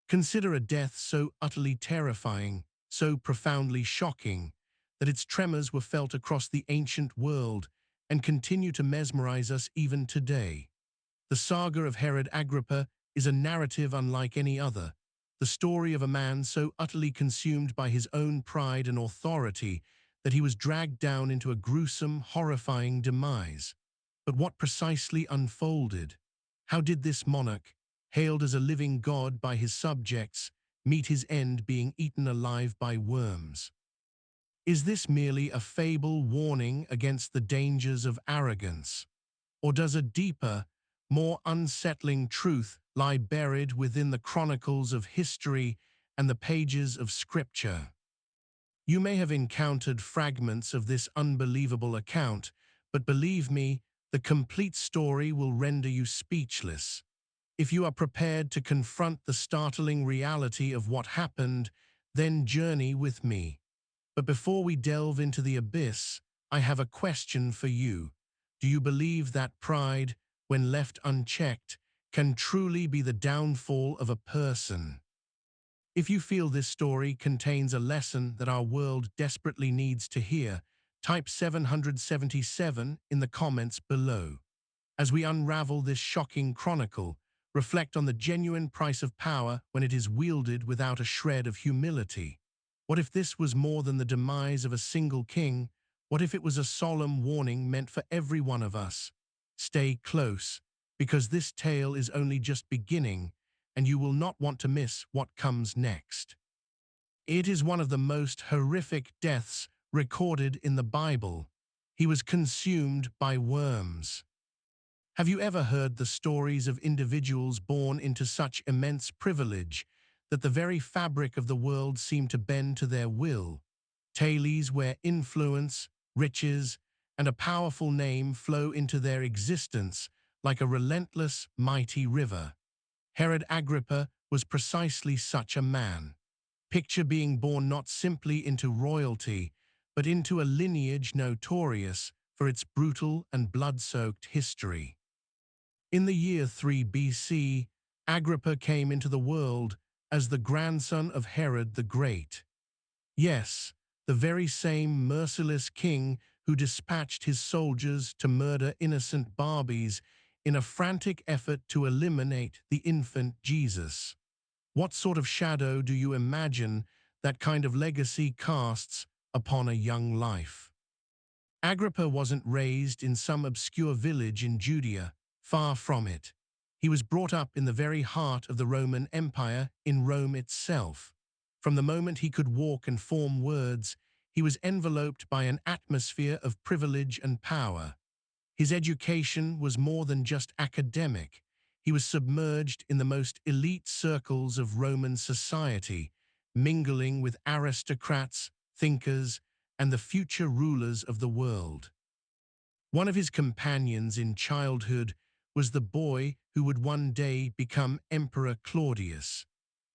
Consider a death so utterly terrifying, so profoundly shocking, that its tremors were felt across the ancient world and continue to mesmerize us even today. The saga of Herod Agrippa is a narrative unlike any other, the story of a man so utterly consumed by his own pride and authority that he was dragged down into a gruesome, horrifying demise. But what precisely unfolded? How did this monarch, hailed as a living god by his subjects, meet his end being eaten alive by worms? Is this merely a fable warning against the dangers of arrogance? Or does a deeper, more unsettling truth lie buried within the chronicles of history and the pages of Scripture? You may have encountered fragments of this unbelievable account, but believe me, the complete story will render you speechless. If you are prepared to confront the startling reality of what happened, then journey with me. But before we delve into the abyss, I have a question for you. Do you believe that pride, when left unchecked, can truly be the downfall of a person? If you feel this story contains a lesson that our world desperately needs to hear, type 777 in the comments below. As we unravel this shocking chronicle, reflect on the genuine price of power when it is wielded without a shred of humility. What if this was more than the demise of a single king? What if it was a solemn warning meant for every one of us? Stay close, because this tale is only just beginning, and you will not want to miss what comes next. It is one of the most horrific deaths recorded in the Bible. He was consumed by worms. Have you ever heard the stories of individuals born into such immense privilege that the very fabric of the world seemed to bend to their will? Tales where influence, riches, and a powerful name flow into their existence like a relentless, mighty river. Herod Agrippa was precisely such a man. Picture being born not simply into royalty, but into a lineage notorious for its brutal and blood-soaked history. In the year 3 BC, Agrippa came into the world as the grandson of Herod the Great. Yes, the very same merciless king who dispatched his soldiers to murder innocent Barbies in a frantic effort to eliminate the infant Jesus. What sort of shadow do you imagine that kind of legacy casts upon a young life? Agrippa wasn't raised in some obscure village in Judea, far from it. He was brought up in the very heart of the Roman Empire, in Rome itself. From the moment he could walk and form words, he was enveloped by an atmosphere of privilege and power. His education was more than just academic. He was submerged in the most elite circles of Roman society, mingling with aristocrats, thinkers, and the future rulers of the world. One of his companions in childhood was the boy who would one day become Emperor Claudius.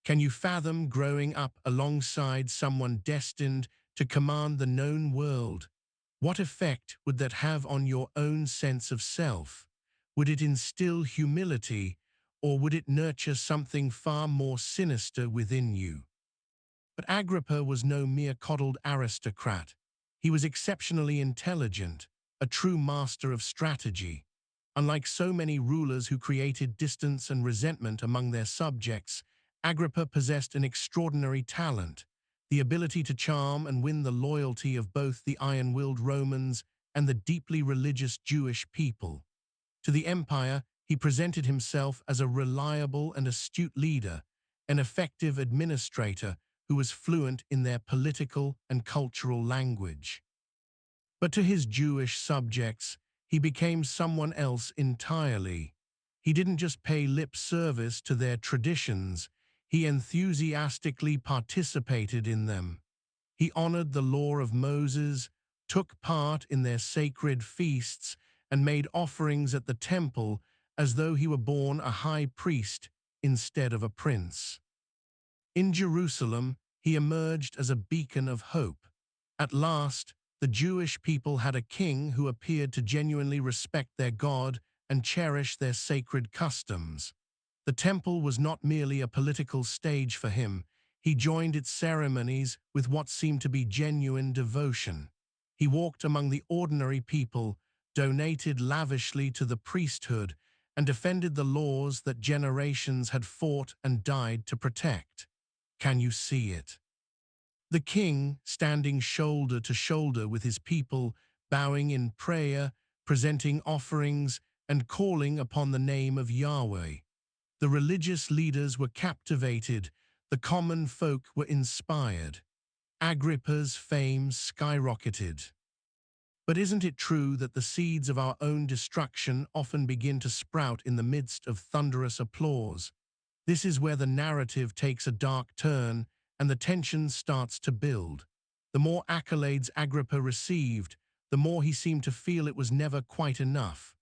Can you fathom growing up alongside someone destined to command the known world? What effect would that have on your own sense of self? Would it instill humility, or would it nurture something far more sinister within you? But Agrippa was no mere coddled aristocrat. He was exceptionally intelligent, a true master of strategy. Unlike so many rulers who created distance and resentment among their subjects, Agrippa possessed an extraordinary talent, the ability to charm and win the loyalty of both the iron-willed Romans and the deeply religious Jewish people. To the empire, he presented himself as a reliable and astute leader, an effective administrator who was fluent in their political and cultural language. But to his Jewish subjects, he became someone else entirely. He didn't just pay lip service to their traditions, he enthusiastically participated in them. He honored the law of Moses, took part in their sacred feasts, and made offerings at the temple as though he were born a high priest instead of a prince. In Jerusalem, he emerged as a beacon of hope. At last, the Jewish people had a king who appeared to genuinely respect their God and cherish their sacred customs. The temple was not merely a political stage for him. He joined its ceremonies with what seemed to be genuine devotion. He walked among the ordinary people, donated lavishly to the priesthood, and defended the laws that generations had fought and died to protect. Can you see it? The king, standing shoulder to shoulder with his people, bowing in prayer, presenting offerings, and calling upon the name of Yahweh. The religious leaders were captivated, the common folk were inspired. Agrippa's fame skyrocketed. But isn't it true that the seeds of our own destruction often begin to sprout in the midst of thunderous applause? This is where the narrative takes a dark turn and the tension starts to build. The more accolades Agrippa received, the more he seemed to feel it was never quite enough.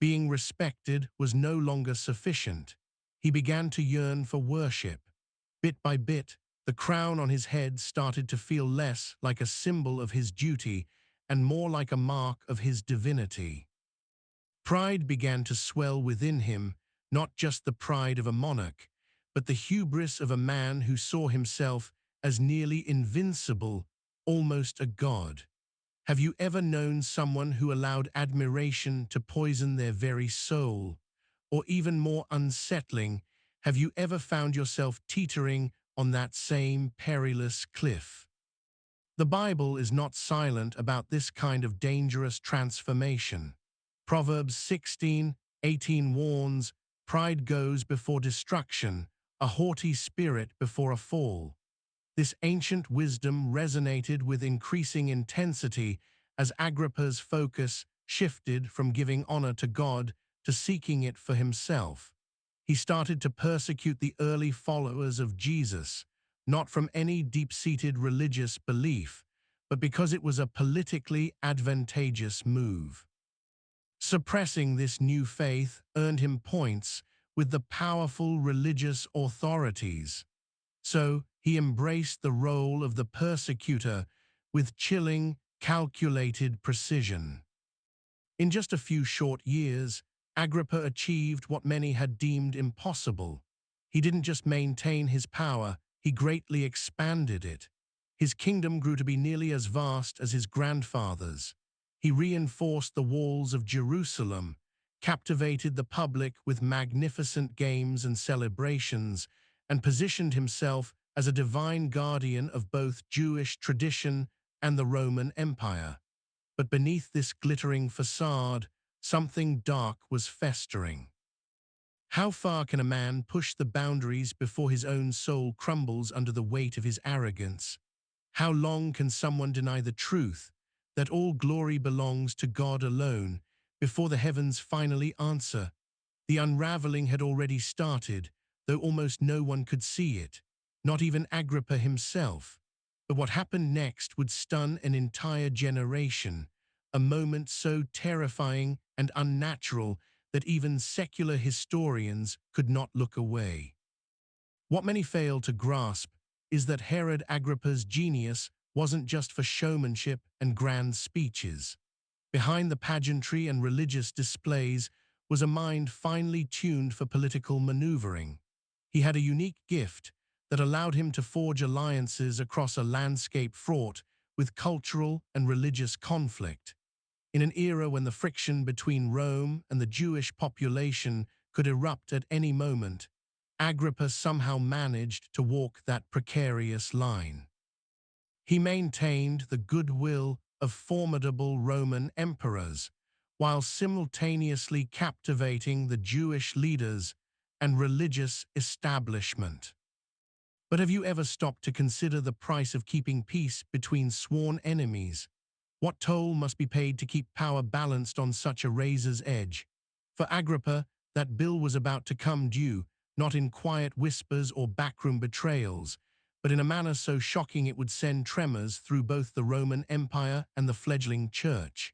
Being respected was no longer sufficient. He began to yearn for worship. Bit by bit, the crown on his head started to feel less like a symbol of his duty and more like a mark of his divinity. Pride began to swell within him, not just the pride of a monarch, but the hubris of a man who saw himself as nearly invincible, almost a god. Have you ever known someone who allowed admiration to poison their very soul? Or even more unsettling, have you ever found yourself teetering on that same perilous cliff? The Bible is not silent about this kind of dangerous transformation. Proverbs 16:18 warns, "Pride goes before destruction, a haughty spirit before a fall." This ancient wisdom resonated with increasing intensity as Agrippa's focus shifted from giving honor to God to seeking it for himself. He started to persecute the early followers of Jesus, not from any deep-seated religious belief, but because it was a politically advantageous move. Suppressing this new faith earned him points with the powerful religious authorities. So he embraced the role of the persecutor with chilling, calculated precision. In just a few short years, Agrippa achieved what many had deemed impossible. He didn't just maintain his power, he greatly expanded it. His kingdom grew to be nearly as vast as his grandfather's. He reinforced the walls of Jerusalem, captivated the public with magnificent games and celebrations, and positioned himself as a divine guardian of both Jewish tradition and the Roman Empire. But beneath this glittering facade, something dark was festering. How far can a man push the boundaries before his own soul crumbles under the weight of his arrogance? How long can someone deny the truth that all glory belongs to God alone before the heavens finally answer? The unraveling had already started, though almost no one could see it, not even Agrippa himself. But what happened next would stun an entire generation, a moment so terrifying and unnatural that even secular historians could not look away. What many fail to grasp is that Herod Agrippa's genius wasn't just for showmanship and grand speeches. Behind the pageantry and religious displays was a mind finely tuned for political maneuvering. He had a unique gift that allowed him to forge alliances across a landscape fraught with cultural and religious conflict. In an era when the friction between Rome and the Jewish population could erupt at any moment, Agrippa somehow managed to walk that precarious line. He maintained the goodwill of formidable Roman emperors, while simultaneously captivating the Jewish leaders and religious establishment. But have you ever stopped to consider the price of keeping peace between sworn enemies? What toll must be paid to keep power balanced on such a razor's edge? For Agrippa, that bill was about to come due, not in quiet whispers or backroom betrayals, but in a manner so shocking it would send tremors through both the Roman Empire and the fledgling church.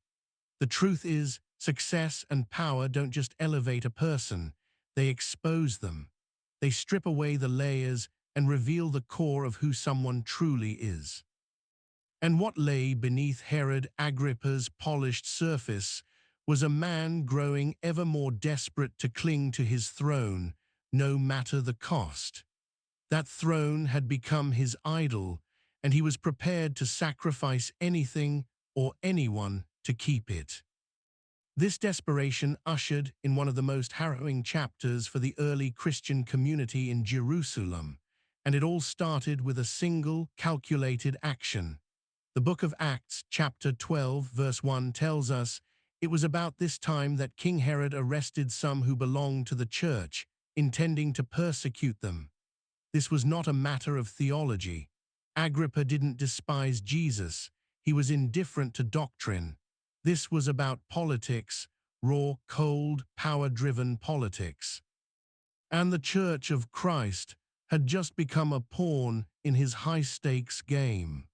The truth is, success and power don't just elevate a person, they expose them. They strip away the layers and reveal the core of who someone truly is. And what lay beneath Herod Agrippa's polished surface was a man growing ever more desperate to cling to his throne, no matter the cost. That throne had become his idol, and he was prepared to sacrifice anything or anyone to keep it. This desperation ushered in one of the most harrowing chapters for the early Christian community in Jerusalem, and it all started with a single, calculated action. The book of Acts, chapter 12, verse 1 tells us, "It was about this time that King Herod arrested some who belonged to the church, intending to persecute them." This was not a matter of theology. Agrippa didn't despise Jesus. He was indifferent to doctrine. This was about politics, raw, cold, power-driven politics. And the Church of Christ had just become a pawn in his high-stakes game.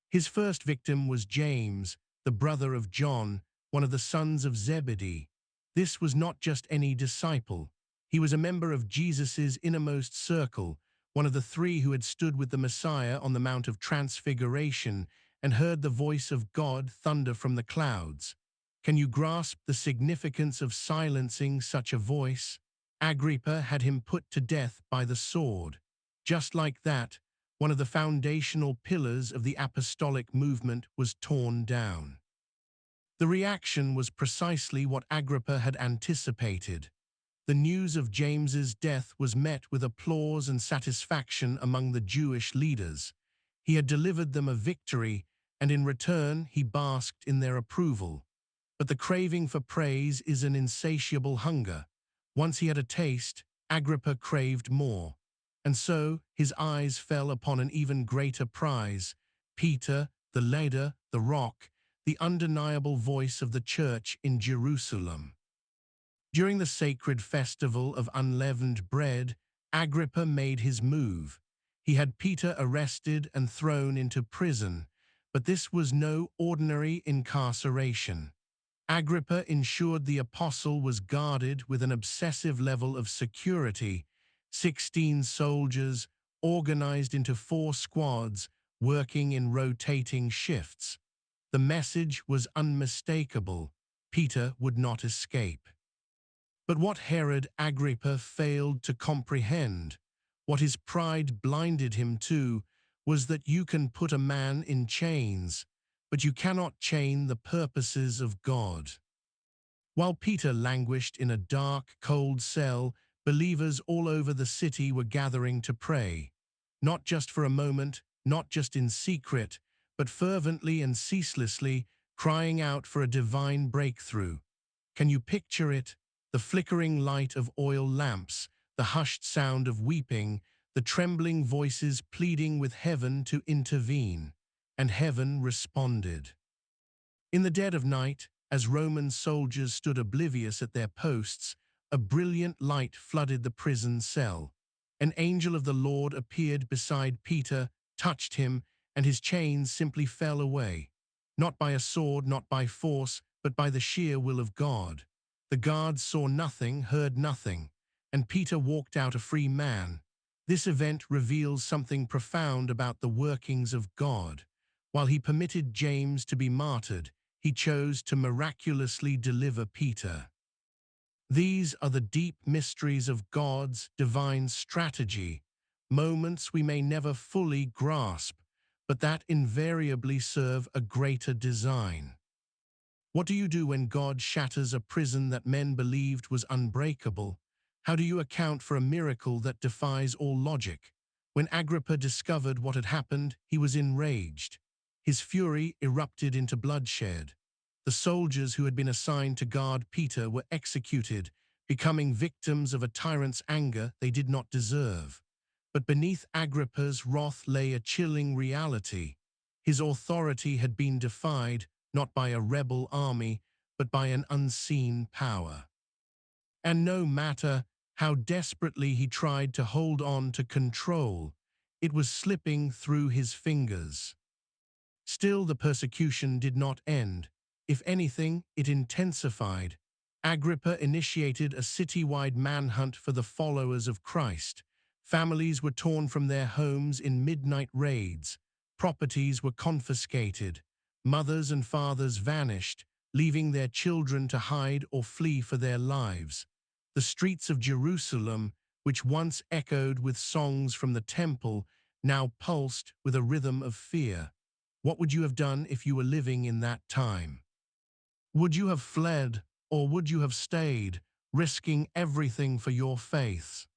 His first victim was James, the brother of John, one of the sons of Zebedee. This was not just any disciple. He was a member of Jesus's innermost circle, one of the three who had stood with the Messiah on the Mount of Transfiguration and heard the voice of God thunder from the clouds. Can you grasp the significance of silencing such a voice? Agrippa had him put to death by the sword. Just like that, one of the foundational pillars of the apostolic movement was torn down. The reaction was precisely what Agrippa had anticipated. The news of James's death was met with applause and satisfaction among the Jewish leaders. He had delivered them a victory, and in return he basked in their approval. But the craving for praise is an insatiable hunger. Once he had a taste, Agrippa craved more. And so his eyes fell upon an even greater prize: Peter, the leader, the rock, the undeniable voice of the church in Jerusalem. During the sacred festival of unleavened bread, Agrippa made his move. He had Peter arrested and thrown into prison, but this was no ordinary incarceration. Agrippa ensured the apostle was guarded with an obsessive level of security. 16 soldiers, organized into 4 squads, working in rotating shifts. The message was unmistakable: Peter would not escape. But what Herod Agrippa failed to comprehend, what his pride blinded him to, was that you can put a man in chains, but you cannot chain the purposes of God. While Peter languished in a dark, cold cell, believers all over the city were gathering to pray. Not just for a moment, not just in secret, but fervently and ceaselessly, crying out for a divine breakthrough. Can you picture it? The flickering light of oil lamps, the hushed sound of weeping, the trembling voices pleading with heaven to intervene. And heaven responded. In the dead of night, as Roman soldiers stood oblivious at their posts, a brilliant light flooded the prison cell. An angel of the Lord appeared beside Peter, touched him, and his chains simply fell away. Not by a sword, not by force, but by the sheer will of God. The guards saw nothing, heard nothing, and Peter walked out a free man. This event reveals something profound about the workings of God. While he permitted James to be martyred, he chose to miraculously deliver Peter. These are the deep mysteries of God's divine strategy, moments we may never fully grasp, but that invariably serve a greater design. What do you do when God shatters a prison that men believed was unbreakable? How do you account for a miracle that defies all logic? When Agrippa discovered what had happened, he was enraged. His fury erupted into bloodshed. The soldiers who had been assigned to guard Peter were executed, becoming victims of a tyrant's anger they did not deserve. But beneath Agrippa's wrath lay a chilling reality. His authority had been defied, not by a rebel army, but by an unseen power. And no matter how desperately he tried to hold on to control, it was slipping through his fingers. Still, the persecution did not end. If anything, it intensified. Agrippa initiated a citywide manhunt for the followers of Christ. Families were torn from their homes in midnight raids. Properties were confiscated. Mothers and fathers vanished, leaving their children to hide or flee for their lives. The streets of Jerusalem, which once echoed with songs from the temple, now pulsed with a rhythm of fear. What would you have done if you were living in that time? Would you have fled, or would you have stayed, risking everything for your faith?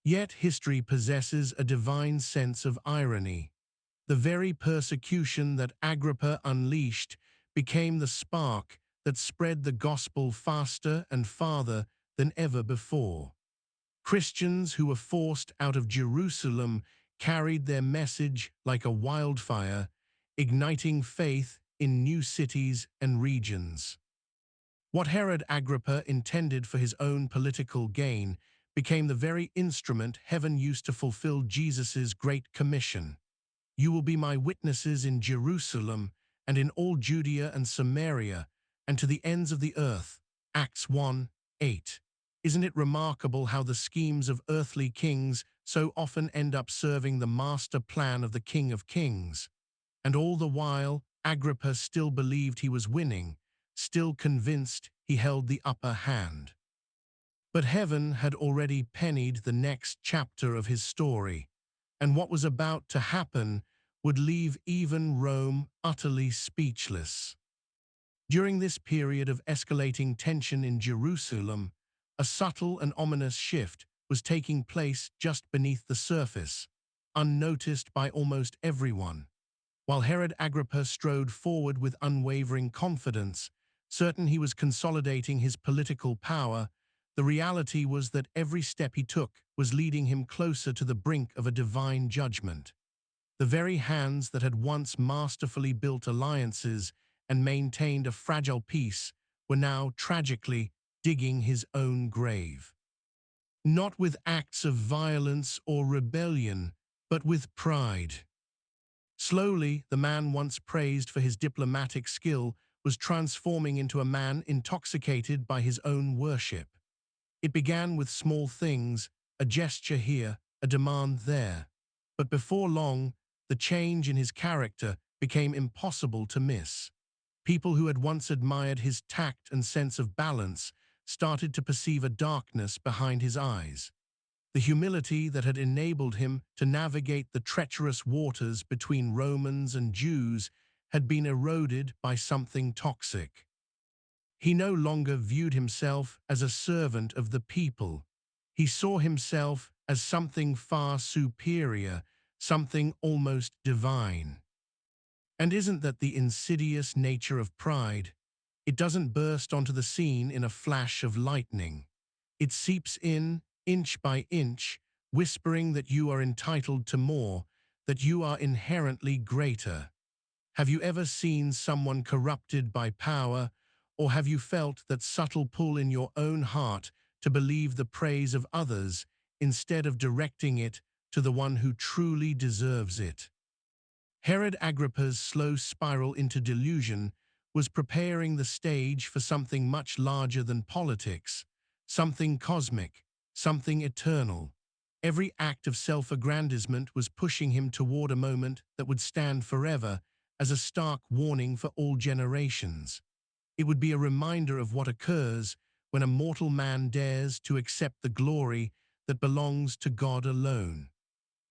Yet history possesses a divine sense of irony. The very persecution that Agrippa unleashed became the spark that spread the gospel faster and farther than ever before. Christians who were forced out of Jerusalem carried their message like a wildfire, igniting faith in new cities and regions. What Herod Agrippa intended for his own political gain became the very instrument heaven used to fulfill Jesus' Great Commission. You will be my witnesses in Jerusalem and in all Judea and Samaria and to the ends of the earth. Acts 1:8. Isn't it remarkable how the schemes of earthly kings so often end up serving the master plan of the King of Kings? And all the while, Agrippa still believed he was winning, still convinced he held the upper hand. But heaven had already pennied the next chapter of his story, and what was about to happen would leave even Rome utterly speechless. During this period of escalating tension in Jerusalem, a subtle and ominous shift was taking place just beneath the surface, unnoticed by almost everyone. While Herod Agrippa strode forward with unwavering confidence, certain he was consolidating his political power, the reality was that every step he took was leading him closer to the brink of a divine judgment. The very hands that had once masterfully built alliances and maintained a fragile peace were now tragically digging his own grave. Not with acts of violence or rebellion, but with pride. Slowly, the man once praised for his diplomatic skill was transforming into a man intoxicated by his own worship. It began with small things, a gesture here, a demand there. But before long, the change in his character became impossible to miss. People who had once admired his tact and sense of balance started to perceive a darkness behind his eyes. The humility that had enabled him to navigate the treacherous waters between Romans and Jews had been eroded by something toxic. He no longer viewed himself as a servant of the people. He saw himself as something far superior, something almost divine. And isn't that the insidious nature of pride? It doesn't burst onto the scene in a flash of lightning. It seeps in, inch by inch, whispering that you are entitled to more, that you are inherently greater. Have you ever seen someone corrupted by power, or have you felt that subtle pull in your own heart to believe the praise of others instead of directing it to the one who truly deserves it? Herod Agrippa's slow spiral into delusion was preparing the stage for something much larger than politics, something cosmic, something eternal. Every act of self-aggrandizement was pushing him toward a moment that would stand forever as a stark warning for all generations. It would be a reminder of what occurs when a mortal man dares to accept the glory that belongs to God alone.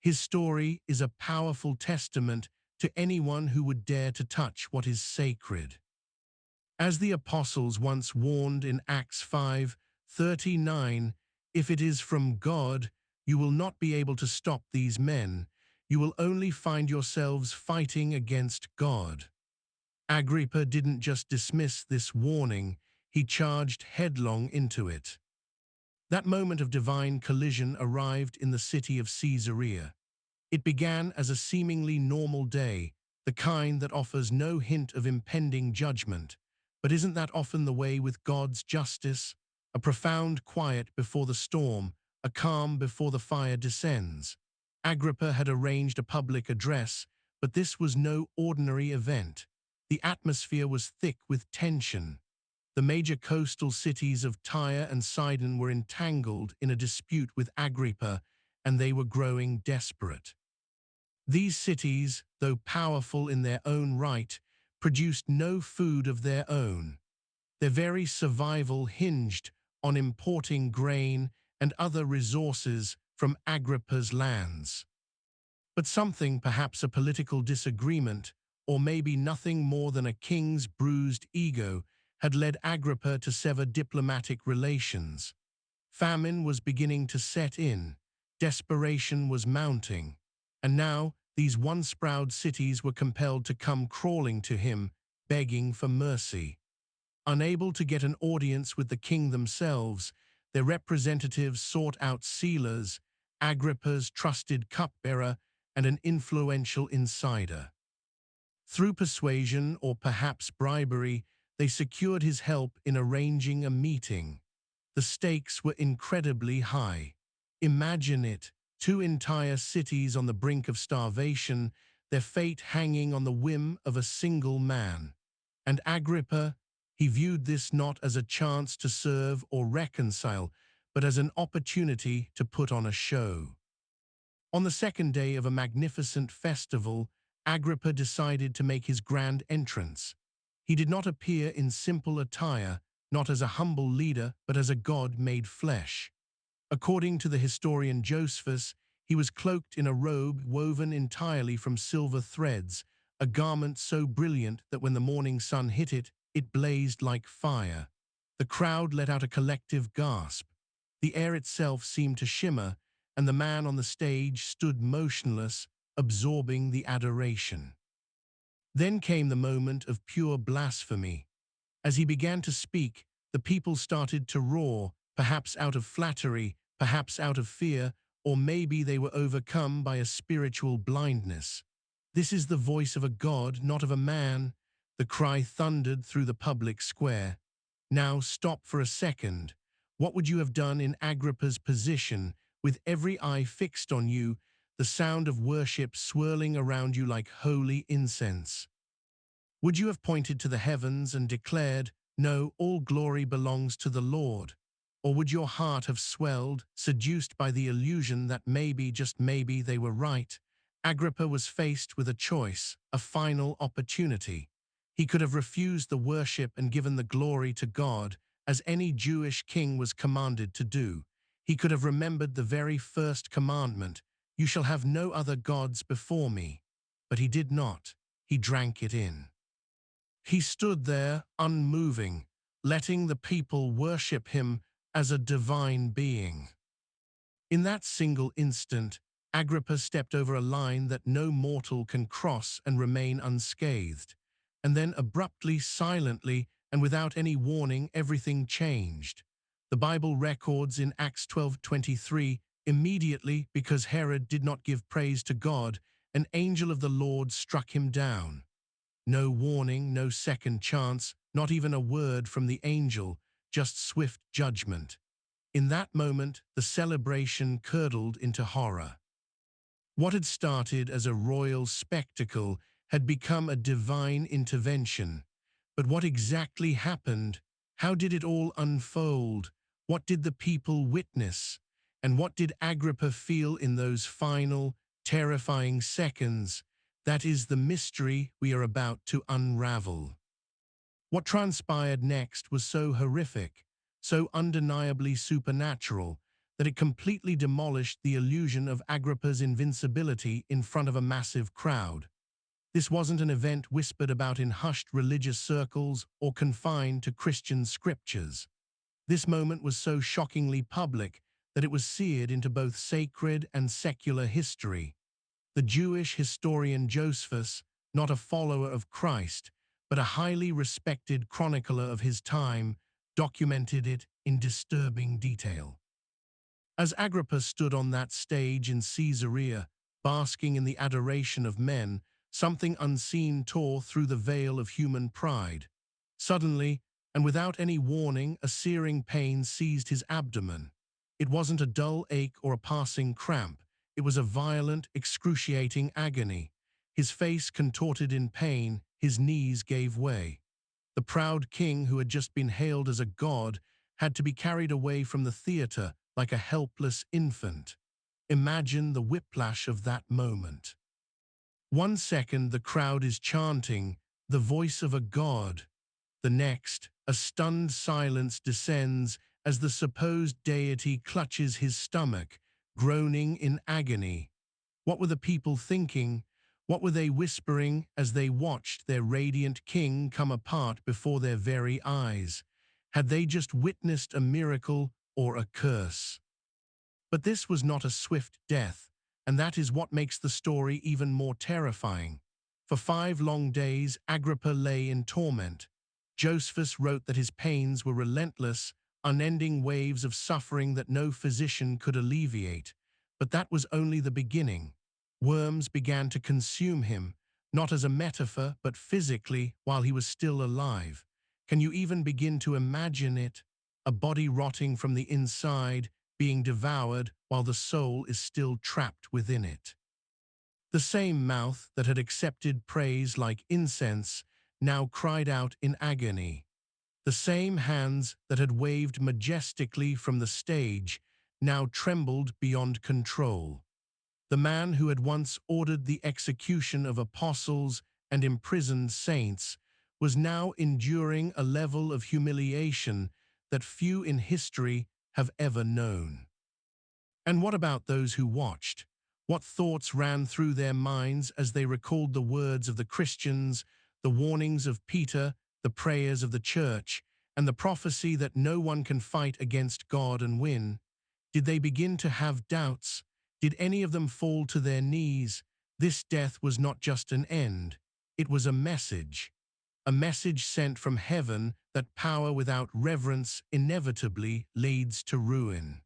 His story is a powerful testament to anyone who would dare to touch what is sacred. As the apostles once warned in Acts 5:39, if it is from God, you will not be able to stop these men. You will only find yourselves fighting against God. Agrippa didn't just dismiss this warning, he charged headlong into it. That moment of divine collision arrived in the city of Caesarea. It began as a seemingly normal day, the kind that offers no hint of impending judgment. But isn't that often the way with God's justice? A profound quiet before the storm, a calm before the fire descends. Agrippa had arranged a public address, but this was no ordinary event. The atmosphere was thick with tension. The major coastal cities of Tyre and Sidon were entangled in a dispute with Agrippa, and they were growing desperate. These cities, though powerful in their own right, produced no food of their own. Their very survival hinged on importing grain and other resources from Agrippa's lands. But something, perhaps a political disagreement, or maybe nothing more than a king's bruised ego, had led Agrippa to sever diplomatic relations. Famine was beginning to set in, desperation was mounting, and now these once proud cities were compelled to come crawling to him, begging for mercy. Unable to get an audience with the king themselves, their representatives sought out sealers, Agrippa's trusted cupbearer, and an influential insider. Through persuasion or perhaps bribery, they secured his help in arranging a meeting. The stakes were incredibly high. Imagine it, two entire cities on the brink of starvation, their fate hanging on the whim of a single man. And Agrippa, he viewed this not as a chance to serve or reconcile, but as an opportunity to put on a show. On the second day of a magnificent festival, Agrippa decided to make his grand entrance. He did not appear in simple attire, not as a humble leader, but as a god made flesh. According to the historian Josephus, he was cloaked in a robe woven entirely from silver threads, a garment so brilliant that when the morning sun hit it, it blazed like fire. The crowd let out a collective gasp. The air itself seemed to shimmer, and the man on the stage stood motionless, absorbing the adoration. Then came the moment of pure blasphemy. As he began to speak, the people started to roar, perhaps out of flattery, perhaps out of fear, or maybe they were overcome by a spiritual blindness. "This is the voice of a god, not of a man," the cry thundered through the public square. Now stop for a second. What would you have done in Agrippa's position, with every eye fixed on you, the sound of worship swirling around you like holy incense? Would you have pointed to the heavens and declared, "No, all glory belongs to the Lord"? Or would your heart have swelled, seduced by the illusion that maybe, just maybe, they were right? Agrippa was faced with a choice, a final opportunity. He could have refused the worship and given the glory to God, as any Jewish king was commanded to do. He could have remembered the very first commandment, "You shall have no other gods before me." But he did not. He drank it in. He stood there, unmoving, letting the people worship him as a divine being. In that single instant, Agrippa stepped over a line that no mortal can cross and remain unscathed. And then abruptly, silently, and without any warning, everything changed. The Bible records in Acts 12:23, immediately, because Herod did not give praise to God, an angel of the Lord struck him down. No warning, no second chance, not even a word from the angel, just swift judgment. In that moment, the celebration curdled into horror. What had started as a royal spectacle had become a divine intervention. But what exactly happened? How did it all unfold? What did the people witness? And what did Agrippa feel in those final, terrifying seconds? That is the mystery we are about to unravel. What transpired next was so horrific, so undeniably supernatural, that it completely demolished the illusion of Agrippa's invincibility in front of a massive crowd. This wasn't an event whispered about in hushed religious circles or confined to Christian scriptures. This moment was so shockingly public that it was seared into both sacred and secular history. The Jewish historian Josephus, not a follower of Christ, but a highly respected chronicler of his time, documented it in disturbing detail. As Agrippa stood on that stage in Caesarea, basking in the adoration of men, something unseen tore through the veil of human pride. Suddenly, and without any warning, a searing pain seized his abdomen. It wasn't a dull ache or a passing cramp. It was a violent, excruciating agony. His face contorted in pain, his knees gave way. The proud king who had just been hailed as a god had to be carried away from the theater like a helpless infant. Imagine the whiplash of that moment. 1 second the crowd is chanting, "The voice of a god." The next, a stunned silence descends as the supposed deity clutches his stomach, groaning in agony. What were the people thinking? What were they whispering as they watched their radiant king come apart before their very eyes? Had they just witnessed a miracle or a curse? But this was not a swift death, and that is what makes the story even more terrifying. For 5 long days, Agrippa lay in torment. Josephus wrote that his pains were relentless, unending waves of suffering that no physician could alleviate. But that was only the beginning. Worms began to consume him, not as a metaphor, but physically, while he was still alive. Can you even begin to imagine it? A body rotting from the inside, being devoured while the soul is still trapped within it. The same mouth that had accepted praise like incense now cried out in agony. The same hands that had waved majestically from the stage now trembled beyond control. The man who had once ordered the execution of apostles and imprisoned saints was now enduring a level of humiliation that few in history have ever known. And what about those who watched? What thoughts ran through their minds as they recalled the words of the Christians, the warnings of Peter, the prayers of the church, and the prophecy that no one can fight against God and win? Did they begin to have doubts? Did any of them fall to their knees? This death was not just an end. It was a message sent from heaven that power without reverence inevitably leads to ruin.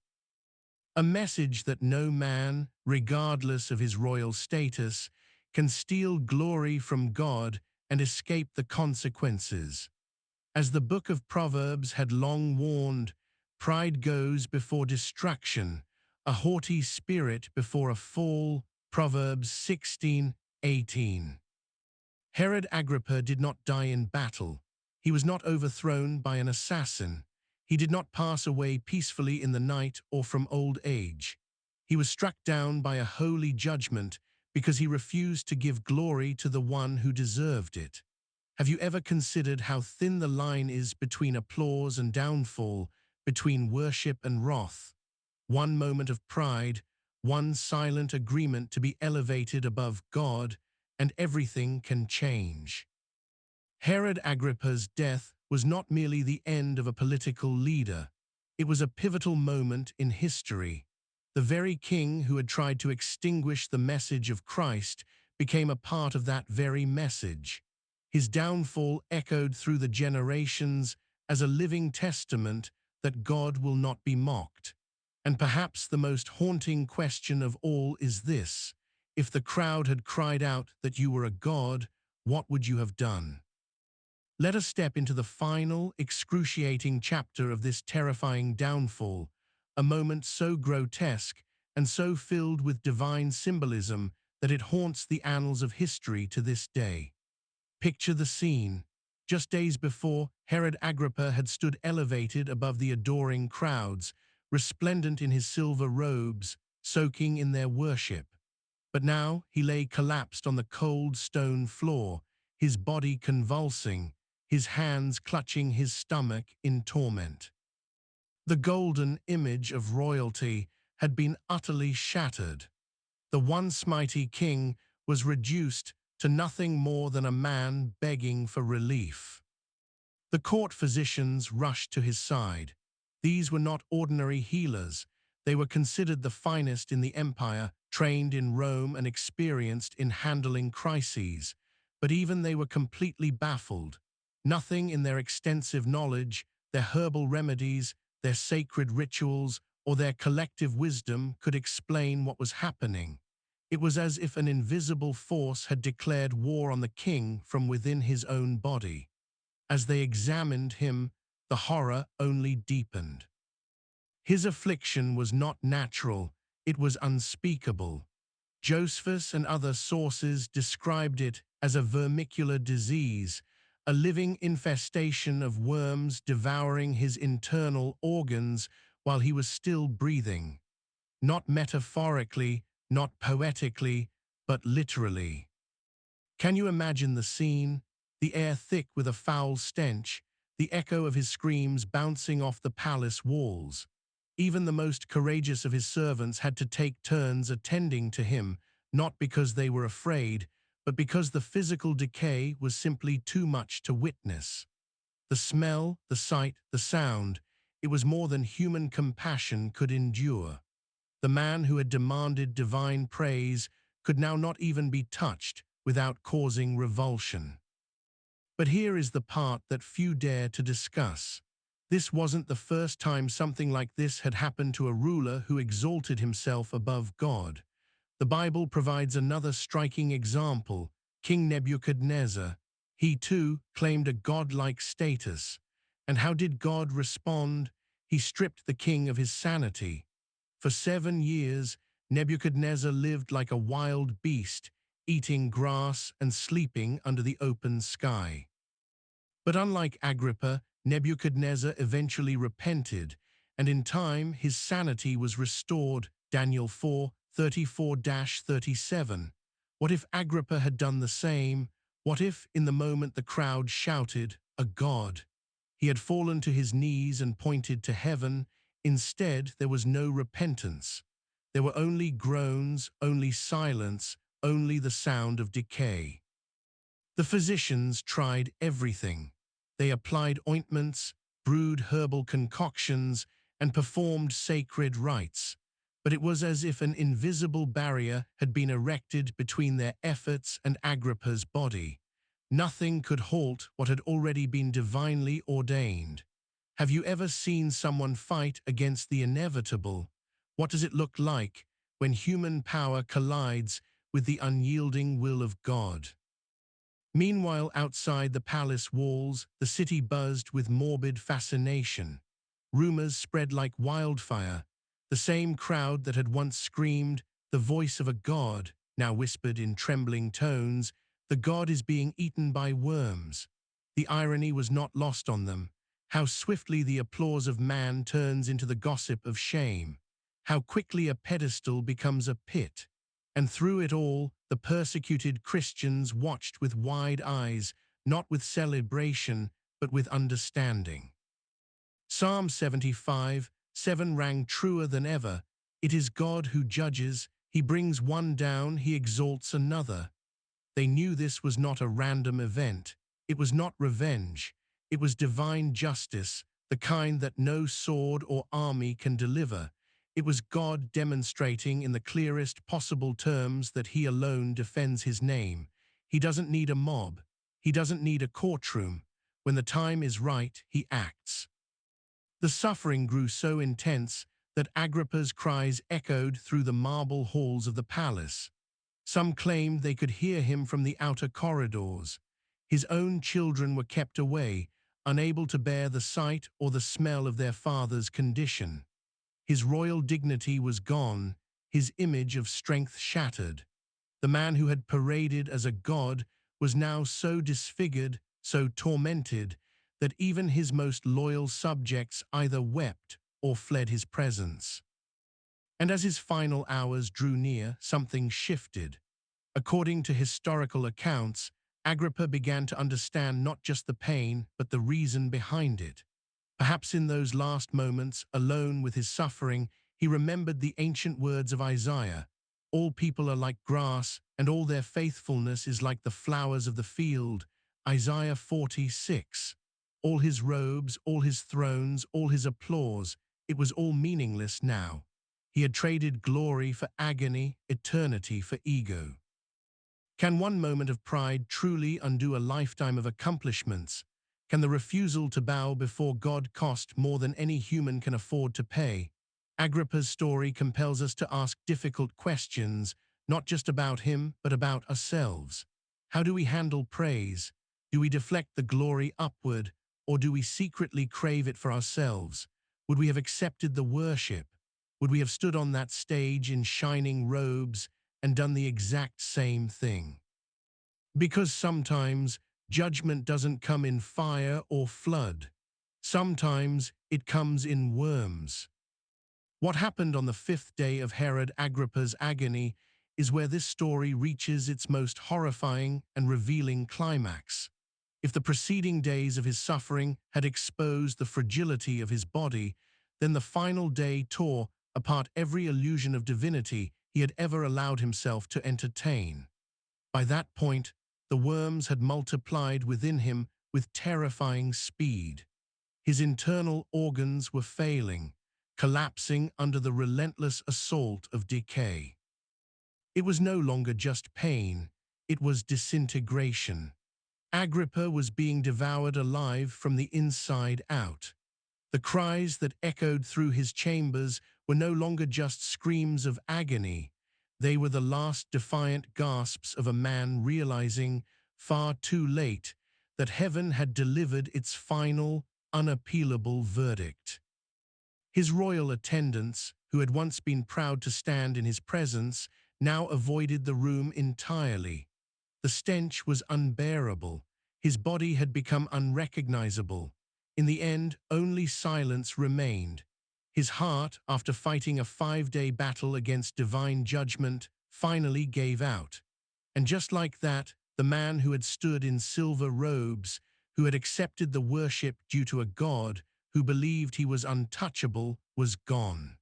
A message that no man, regardless of his royal status, can steal glory from God and escape the consequences. As the book of Proverbs had long warned, pride goes before destruction, a haughty spirit before a fall. Proverbs 16:18. Herod Agrippa did not die in battle. He was not overthrown by an assassin. He did not pass away peacefully in the night or from old age. He was struck down by a holy judgment because he refused to give glory to the one who deserved it. Have you ever considered how thin the line is between applause and downfall, between worship and wrath? One moment of pride, one silent agreement to be elevated above God, and everything can change. Herod Agrippa's death was not merely the end of a political leader. It was a pivotal moment in history. The very king who had tried to extinguish the message of Christ became a part of that very message. His downfall echoed through the generations as a living testament that God will not be mocked. And perhaps the most haunting question of all is this: if the crowd had cried out that you were a god, what would you have done? Let us step into the final, excruciating chapter of this terrifying downfall, a moment so grotesque and so filled with divine symbolism that it haunts the annals of history to this day. Picture the scene. Just days before, Herod Agrippa had stood elevated above the adoring crowds, resplendent in his silver robes, soaking in their worship. But now he lay collapsed on the cold stone floor, his body convulsing, his hands clutching his stomach in torment. The golden image of royalty had been utterly shattered. The once mighty king was reduced to nothing more than a man begging for relief. The court physicians rushed to his side. These were not ordinary healers. They were considered the finest in the empire, trained in Rome and experienced in handling crises. But even they were completely baffled. Nothing in their extensive knowledge, their herbal remedies, their sacred rituals, or their collective wisdom could explain what was happening. It was as if an invisible force had declared war on the king from within his own body. As they examined him, the horror only deepened. His affliction was not natural, it was unspeakable. Josephus and other sources described it as a vermicular disease, a living infestation of worms devouring his internal organs while he was still breathing. Not metaphorically, not poetically, but literally. Can you imagine the scene? The air thick with a foul stench, the echo of his screams bouncing off the palace walls. Even the most courageous of his servants had to take turns attending to him, not because they were afraid, but because the physical decay was simply too much to witness. The smell, the sight, the sound, it was more than human compassion could endure. The man who had demanded divine praise could now not even be touched without causing revulsion. But here is the part that few dare to discuss. This wasn't the first time something like this had happened to a ruler who exalted himself above God. The Bible provides another striking example, King Nebuchadnezzar. He too claimed a godlike status. And how did God respond? He stripped the king of his sanity. For 7 years, Nebuchadnezzar lived like a wild beast, eating grass and sleeping under the open sky. But unlike Agrippa, Nebuchadnezzar eventually repented, and in time his sanity was restored. Daniel 4:34-37. What if Agrippa had done the same? What if, in the moment the crowd shouted, "A god," he had fallen to his knees and pointed to heaven? Instead, there was no repentance. There were only groans, only silence, only the sound of decay. The physicians tried everything. They applied ointments, brewed herbal concoctions, and performed sacred rites. But it was as if an invisible barrier had been erected between their efforts and Agrippa's body. Nothing could halt what had already been divinely ordained. Have you ever seen someone fight against the inevitable? What does it look like when human power collides with the unyielding will of God? Meanwhile, outside the palace walls, the city buzzed with morbid fascination. Rumors spread like wildfire. The same crowd that had once screamed, "The voice of a god," now whispered in trembling tones, "The god is being eaten by worms." The irony was not lost on them. How swiftly the applause of man turns into the gossip of shame. How quickly a pedestal becomes a pit. And through it all, the persecuted Christians watched with wide eyes, not with celebration, but with understanding. Psalm 75:7 rang truer than ever. It is God who judges. He brings one down, he exalts another. They knew this was not a random event. It was not revenge. It was divine justice, the kind that no sword or army can deliver. It was God demonstrating in the clearest possible terms that he alone defends his name. He doesn't need a mob. He doesn't need a courtroom. When the time is right, he acts. The suffering grew so intense that Agrippa's cries echoed through the marble halls of the palace. Some claimed they could hear him from the outer corridors. His own children were kept away, unable to bear the sight or the smell of their father's condition. His royal dignity was gone, his image of strength shattered. The man who had paraded as a god was now so disfigured, so tormented, that even his most loyal subjects either wept or fled his presence. And as his final hours drew near, something shifted. According to historical accounts, Agrippa began to understand not just the pain, but the reason behind it. Perhaps in those last moments, alone with his suffering, he remembered the ancient words of Isaiah. All people are like grass, and all their faithfulness is like the flowers of the field. Isaiah 46. All his robes, all his thrones, all his applause, it was all meaningless now. He had traded glory for agony, eternity for ego. Can one moment of pride truly undo a lifetime of accomplishments? Can the refusal to bow before God cost more than any human can afford to pay? Agrippa's story compels us to ask difficult questions, not just about him, but about ourselves. How do we handle praise? Do we deflect the glory upward, or do we secretly crave it for ourselves? Would we have accepted the worship? Would we have stood on that stage in shining robes and done the exact same thing? Because sometimes judgment doesn't come in fire or flood. Sometimes it comes in worms. What happened on the 5th day of Herod Agrippa's agony is where this story reaches its most horrifying and revealing climax. If the preceding days of his suffering had exposed the fragility of his body, then the final day tore apart every illusion of divinity he had ever allowed himself to entertain. By that point, the worms had multiplied within him with terrifying speed. His internal organs were failing, collapsing under the relentless assault of decay. It was no longer just pain, it was disintegration. Agrippa was being devoured alive from the inside out. The cries that echoed through his chambers were no longer just screams of agony. They were the last defiant gasps of a man realizing, far too late, that heaven had delivered its final, unappealable verdict. His royal attendants, who had once been proud to stand in his presence, now avoided the room entirely. The stench was unbearable. His body had become unrecognizable. In the end, only silence remained. His heart, after fighting a 5-day battle against divine judgment, finally gave out. And just like that, the man who had stood in silver robes, who had accepted the worship due to a god, who believed he was untouchable, was gone.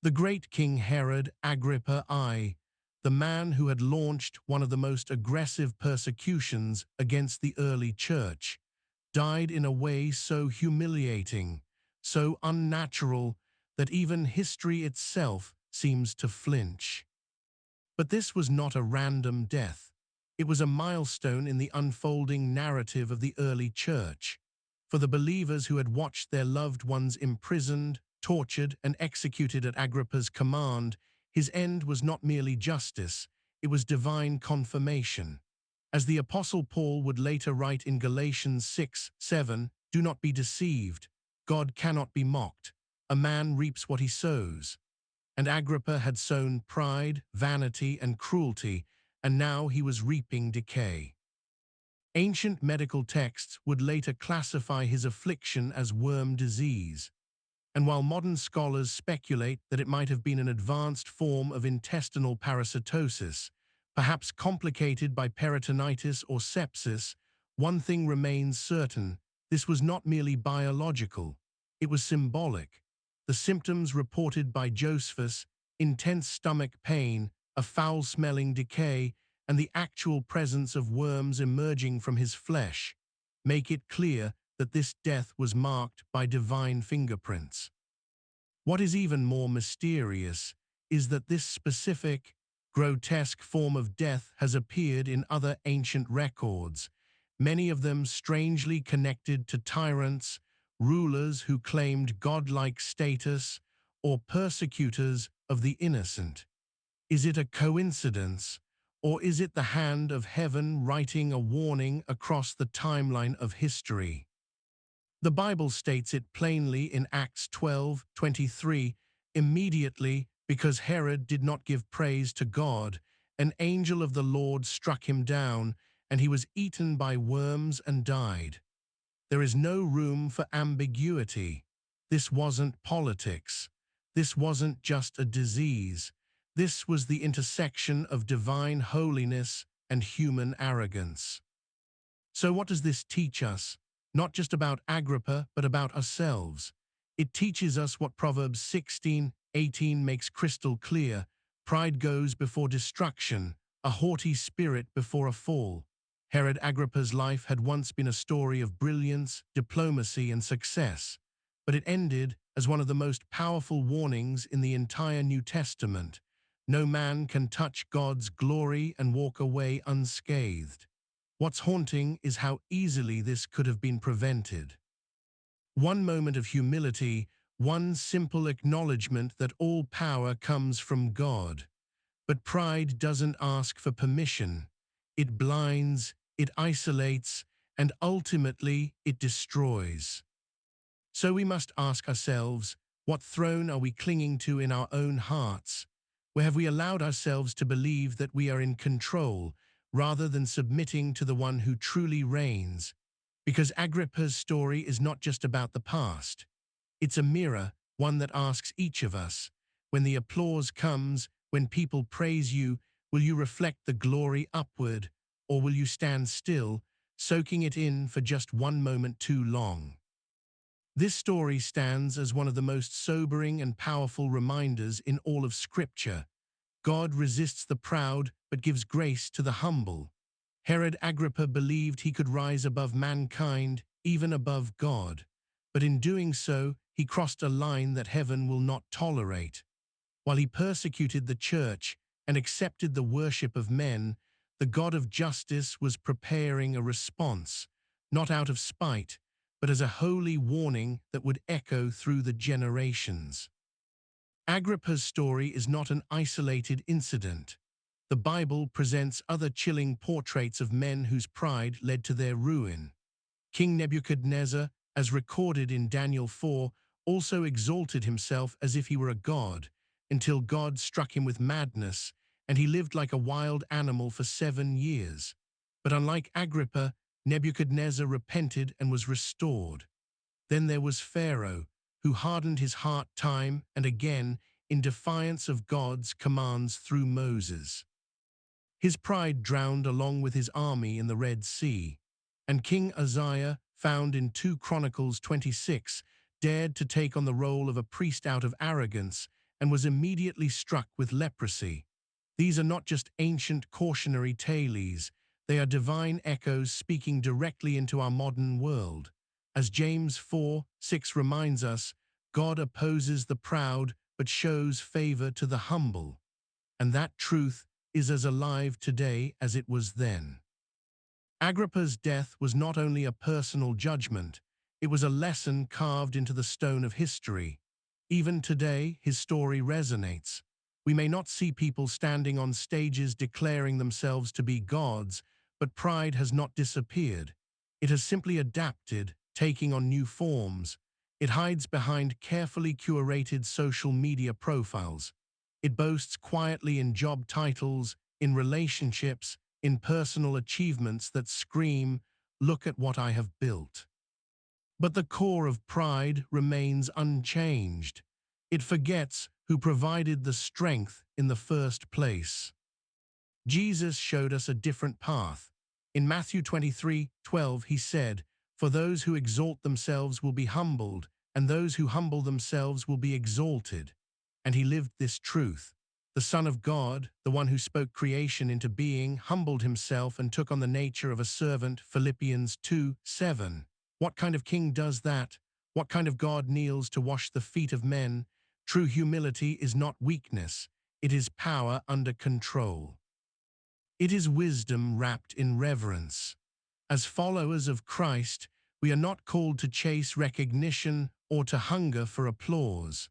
The great King Herod Agrippa I, the man who had launched one of the most aggressive persecutions against the early church, died in a way so humiliating, so unnatural, that even history itself seems to flinch. But this was not a random death. It was a milestone in the unfolding narrative of the early church. For the believers who had watched their loved ones imprisoned, tortured, and executed at Agrippa's command, his end was not merely justice, it was divine confirmation. As the Apostle Paul would later write in Galatians 6:7, "Do not be deceived. God cannot be mocked. A man reaps what he sows." And Agrippa had sown pride, vanity, and cruelty, and now he was reaping decay. Ancient medical texts would later classify his affliction as worm disease. And while modern scholars speculate that it might have been an advanced form of intestinal parasitosis, perhaps complicated by peritonitis or sepsis, one thing remains certain: this was not merely biological, it was symbolic. The symptoms reported by Josephus, intense stomach pain, a foul-smelling decay, and the actual presence of worms emerging from his flesh, make it clear that this death was marked by divine fingerprints. What is even more mysterious is that this specific, grotesque form of death has appeared in other ancient records, many of them strangely connected to tyrants, rulers who claimed godlike status, or persecutors of the innocent. Is it a coincidence, or is it the hand of heaven writing a warning across the timeline of history? The Bible states it plainly in Acts 12:23, "Immediately, because Herod did not give praise to God, an angel of the Lord struck him down, and he was eaten by worms and died." There is no room for ambiguity. This wasn't politics. This wasn't just a disease. This was the intersection of divine holiness and human arrogance. So what does this teach us? Not just about Agrippa, but about ourselves. It teaches us what Proverbs 16:18 makes crystal clear: pride goes before destruction, a haughty spirit before a fall. Herod Agrippa's life had once been a story of brilliance, diplomacy, and success, but it ended as one of the most powerful warnings in the entire New Testament. No man can touch God's glory and walk away unscathed. What's haunting is how easily this could have been prevented. One moment of humility, one simple acknowledgement that all power comes from God. But pride doesn't ask for permission. It blinds, it isolates, and ultimately it destroys. So we must ask ourselves, what throne are we clinging to in our own hearts? Where have we allowed ourselves to believe that we are in control, rather than submitting to the one who truly reigns? Because Agrippa's story is not just about the past. It's a mirror, one that asks each of us, when the applause comes, when people praise you, will you reflect the glory upward, or will you stand still, soaking it in for just one moment too long. This story stands as one of the most sobering and powerful reminders in all of Scripture. God resists the proud but gives grace to the humble. Herod Agrippa believed he could rise above mankind, even above God. But in doing so, he crossed a line that heaven will not tolerate. While he persecuted the church and accepted the worship of men, the God of justice was preparing a response, not out of spite, but as a holy warning that would echo through the generations. Agrippa's story is not an isolated incident. The Bible presents other chilling portraits of men whose pride led to their ruin. King Nebuchadnezzar, as recorded in Daniel 4, also exalted himself as if he were a god, until God struck him with madness, and he lived like a wild animal for 7 years. But unlike Agrippa, Nebuchadnezzar repented and was restored. Then there was Pharaoh, who hardened his heart time and again in defiance of God's commands through Moses. His pride drowned along with his army in the Red Sea. And King Uzziah, found in 2 Chronicles 26, dared to take on the role of a priest out of arrogance and was immediately struck with leprosy. These are not just ancient cautionary tales, they are divine echoes speaking directly into our modern world. As James 4:6 reminds us, God opposes the proud but shows favor to the humble. And that truth is as alive today as it was then. Agrippa's death was not only a personal judgment, it was a lesson carved into the stone of history. Even today, his story resonates. We may not see people standing on stages declaring themselves to be gods, but pride has not disappeared. It has simply adapted, taking on new forms. It hides behind carefully curated social media profiles. It boasts quietly in job titles, in relationships, in personal achievements that scream, "Look at what I have built." But the core of pride remains unchanged. It forgets who provided the strength in the first place. Jesus showed us a different path. In Matthew 23:12, he said, "For those who exalt themselves will be humbled, and those who humble themselves will be exalted." And he lived this truth. The Son of God, the one who spoke creation into being, humbled himself and took on the nature of a servant, Philippians 2:7. What kind of king does that? What kind of God kneels to wash the feet of men? True humility is not weakness, it is power under control. It is wisdom wrapped in reverence. As followers of Christ, we are not called to chase recognition or to hunger for applause.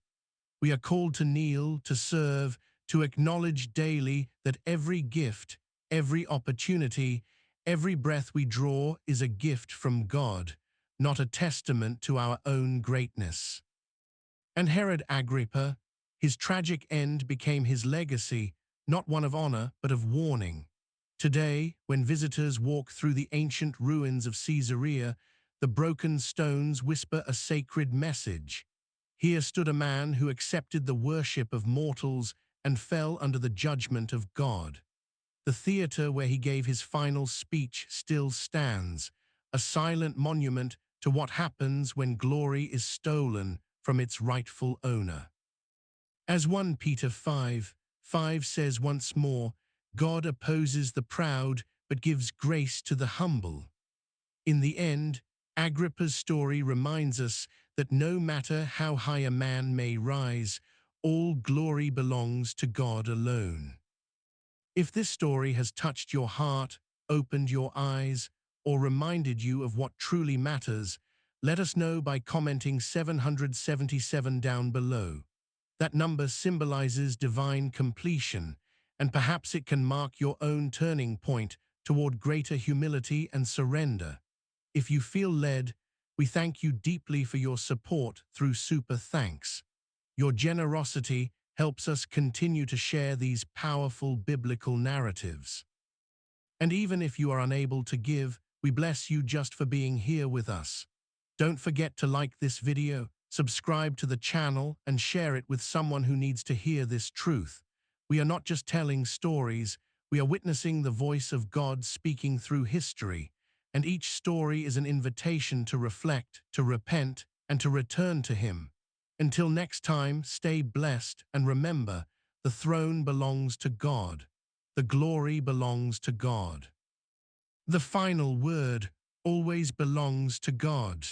We are called to kneel, to serve, to acknowledge daily that every gift, every opportunity, every breath we draw is a gift from God, not a testament to our own greatness. And Herod Agrippa, his tragic end became his legacy, not one of honor, but of warning. Today, when visitors walk through the ancient ruins of Caesarea, the broken stones whisper a sacred message. Here stood a man who accepted the worship of mortals and fell under the judgment of God. The theater where he gave his final speech still stands, a silent monument to what happens when glory is stolen from its rightful owner. As 1 Peter 5:5 says once more, God opposes the proud but gives grace to the humble. In the end, Agrippa's story reminds us that no matter how high a man may rise, all glory belongs to God alone. If this story has touched your heart, opened your eyes, or reminded you of what truly matters, let us know by commenting 777 down below. That number symbolizes divine completion, and perhaps it can mark your own turning point toward greater humility and surrender. If you feel led, we thank you deeply for your support through Super Thanks. Your generosity helps us continue to share these powerful biblical narratives. And even if you are unable to give, we bless you just for being here with us. Don't forget to like this video, subscribe to the channel, and share it with someone who needs to hear this truth. We are not just telling stories, we are witnessing the voice of God speaking through history. and each story is an invitation to reflect, to repent, and to return to Him. Until next time, stay blessed and remember, the throne belongs to God. The glory belongs to God. The final word always belongs to God.